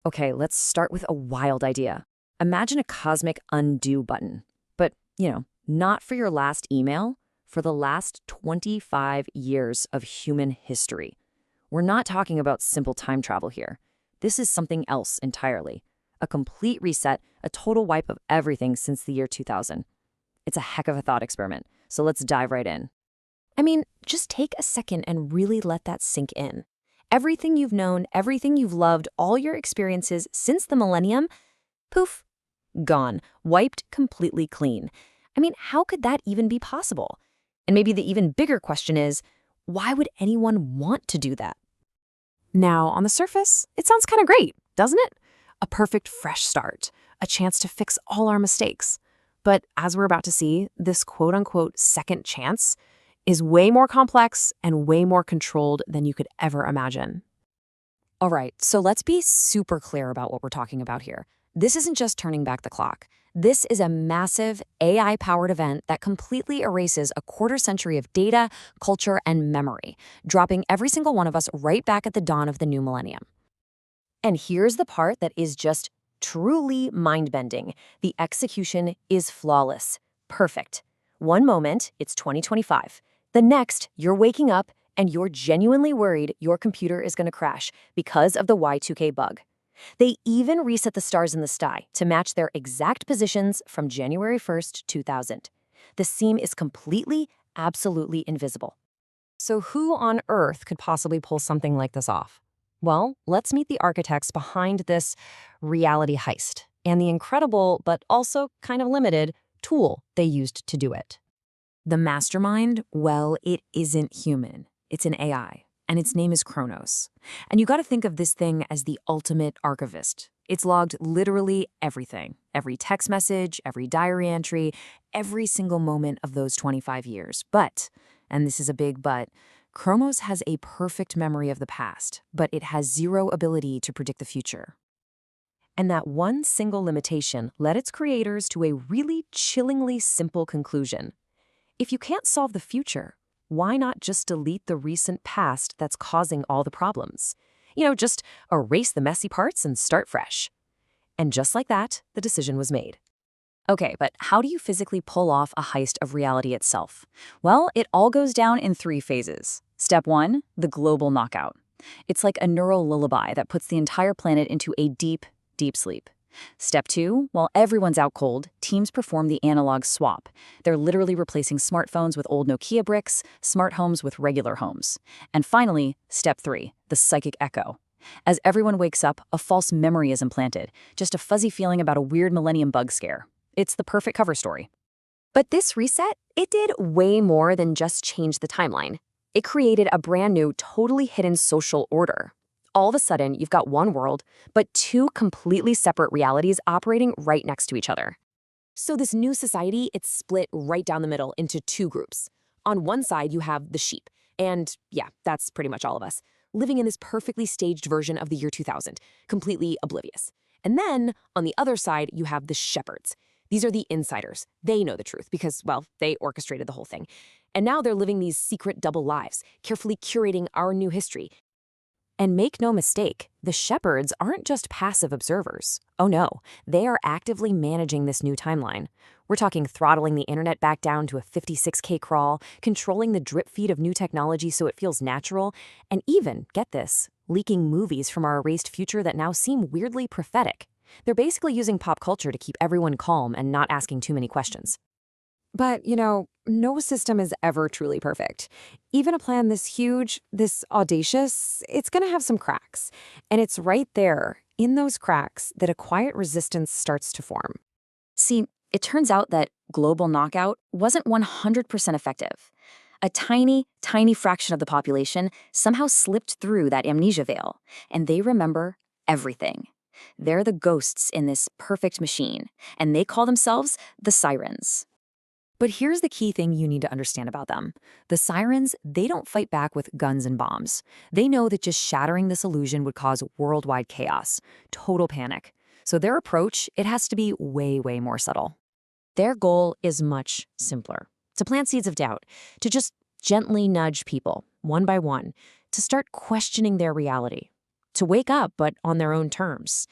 Okay, let's start with a wild idea. Imagine a cosmic undo button, but, not for your last email, for the last 25 years of human history. We're not talking about simple time travel here. This is something else entirely. A complete reset, a total wipe of everything since the year 2000. It's a heck of a thought experiment, so let's dive right in. I mean, just take a second and really let that sink in. Everything you've known, everything you've loved, all your experiences since the millennium, poof, gone, wiped completely clean. I mean, how could that even be possible? And maybe the even bigger question is, why would anyone want to do that? Now, on the surface, it sounds kind of great, doesn't it? A perfect fresh start, a chance to fix all our mistakes. But as we're about to see, this quote-unquote second chance is way more complex and way more controlled than you could ever imagine. All right, so let's be super clear about what we're talking about here. This isn't just turning back the clock. This is a massive AI-powered event that completely erases a quarter century of data, culture, and memory, dropping every single one of us right back at the dawn of the new millennium. And here's the part that is just truly mind-bending. The execution is flawless. Perfect. One moment, it's 2025. The next, you're waking up and you're genuinely worried your computer is going to crash because of the Y2K bug. They even reset the stars in the sky to match their exact positions from January 1st, 2000. The seam is completely, absolutely invisible. So who on earth could possibly pull something like this off? Well, let's meet the architects behind this reality heist and the incredible, but also kind of limited, tool they used to do it. The mastermind, well, it isn't human. It's an AI, and its name is Kronos. And you got to think of this thing as the ultimate archivist. It's logged literally everything, every text message, every diary entry, every single moment of those 25 years. But, and this is a big but, Kronos has a perfect memory of the past, but it has zero ability to predict the future. And that one single limitation led its creators to a really chillingly simple conclusion. If you can't solve the future, why not just delete the recent past that's causing all the problems? Just erase the messy parts and start fresh. And just like that, the decision was made. Okay, but how do you physically pull off a heist of reality itself? Well, it all goes down in 3 phases. Step 1, the global knockout. It's like a neural lullaby that puts the entire planet into a deep, deep sleep. Step 2, while everyone's out cold, teams perform the analog swap. They're literally replacing smartphones with old Nokia bricks, smart homes with regular homes. And finally, Step 3, the psychic echo. As everyone wakes up, a false memory is implanted, just a fuzzy feeling about a weird millennium bug scare. It's the perfect cover story. But this reset, it did way more than just change the timeline. It created a brand new, totally hidden social order. All of a sudden, you've got one world, but 2 completely separate realities operating right next to each other. So this new society, it's split right down the middle into 2 groups. On one side, you have the sheep, and yeah, that's pretty much all of us, living in this perfectly staged version of the year 2000, completely oblivious. And then, on the other side, you have the shepherds. These are the insiders. They know the truth because, well, they orchestrated the whole thing. And now they're living these secret double lives, carefully curating our new history. And make no mistake, the shepherds aren't just passive observers. Oh no, they are actively managing this new timeline. We're talking throttling the internet back down to a 56K crawl, controlling the drip feed of new technology so it feels natural, and even, get this, leaking movies from our erased future that now seem weirdly prophetic. They're basically using pop culture to keep everyone calm and not asking too many questions. But, no system is ever truly perfect. Even a plan this huge, this audacious, it's going to have some cracks. And it's right there, in those cracks, that a quiet resistance starts to form. See, it turns out that global knockout wasn't 100% effective. A tiny, tiny fraction of the population somehow slipped through that amnesia veil, and they remember everything. They're the ghosts in this perfect machine, and they call themselves the Sirens. But here's the key thing you need to understand about them. The Sirens, they don't fight back with guns and bombs. They know that just shattering this illusion would cause worldwide chaos, total panic. So their approach, it has to be way, way more subtle. Their goal is much simpler. To plant seeds of doubt, to just gently nudge people, one by one, to start questioning their reality, to wake up, but on their own terms.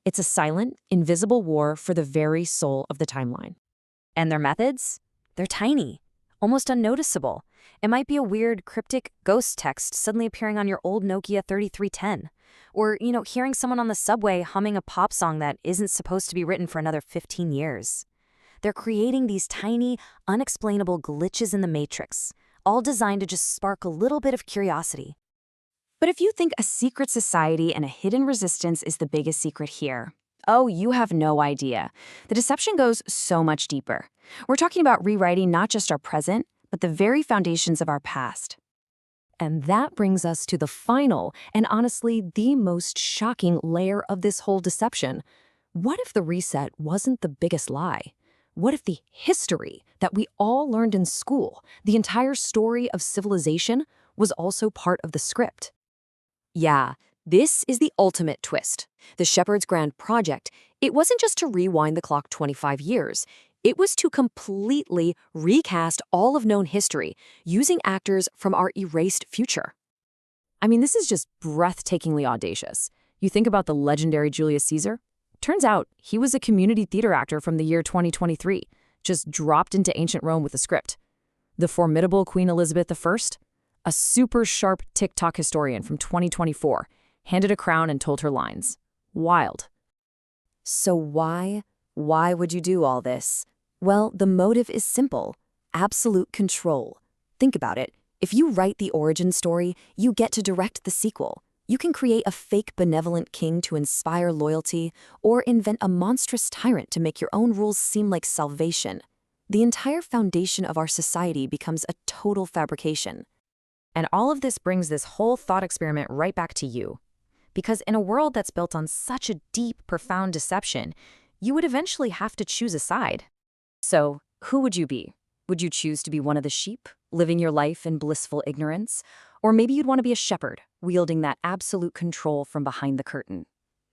It's a silent, invisible war for the very soul of the timeline. And their methods? They're tiny, almost unnoticeable. It might be a weird, cryptic ghost text suddenly appearing on your old Nokia 3310. Or, hearing someone on the subway humming a pop song that isn't supposed to be written for another 15 years. They're creating these tiny, unexplainable glitches in the matrix, all designed to just spark a little bit of curiosity. But if you think a secret society and a hidden resistance is the biggest secret here, oh, you have no idea. The deception goes so much deeper. We're talking about rewriting not just our present, but the very foundations of our past. And that brings us to the final, and honestly, the most shocking layer of this whole deception. What if the reset wasn't the biggest lie? What if the history that we all learned in school, the entire story of civilization, was also part of the script? Yeah, this is the ultimate twist. The Shepherd's Grand Project, it wasn't just to rewind the clock 25 years. It was to completely recast all of known history using actors from our erased future. I mean, this is just breathtakingly audacious. You think about the legendary Julius Caesar? Turns out he was a community theater actor from the year 2023, just dropped into ancient Rome with a script. The formidable Queen Elizabeth I, a super sharp TikTok historian from 2024, handed a crown and told her lines. Wild. So why would you do all this? Well, the motive is simple. Absolute control. Think about it. If you write the origin story, you get to direct the sequel. You can create a fake benevolent king to inspire loyalty, or invent a monstrous tyrant to make your own rules seem like salvation. The entire foundation of our society becomes a total fabrication. And all of this brings this whole thought experiment right back to you. Because in a world that's built on such a deep, profound deception, you would eventually have to choose a side. So, who would you be? Would you choose to be one of the sheep, living your life in blissful ignorance? Or maybe you'd want to be a shepherd, wielding that absolute control from behind the curtain.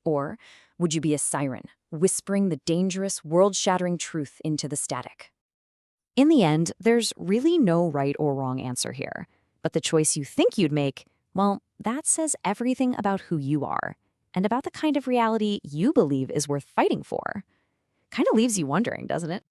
Or would you be a siren, whispering the dangerous, world-shattering truth into the static? In the end, there's really no right or wrong answer here. But the choice you think you'd make, well, that says everything about who you are, and about the kind of reality you believe is worth fighting for. Kind of leaves you wondering, doesn't it?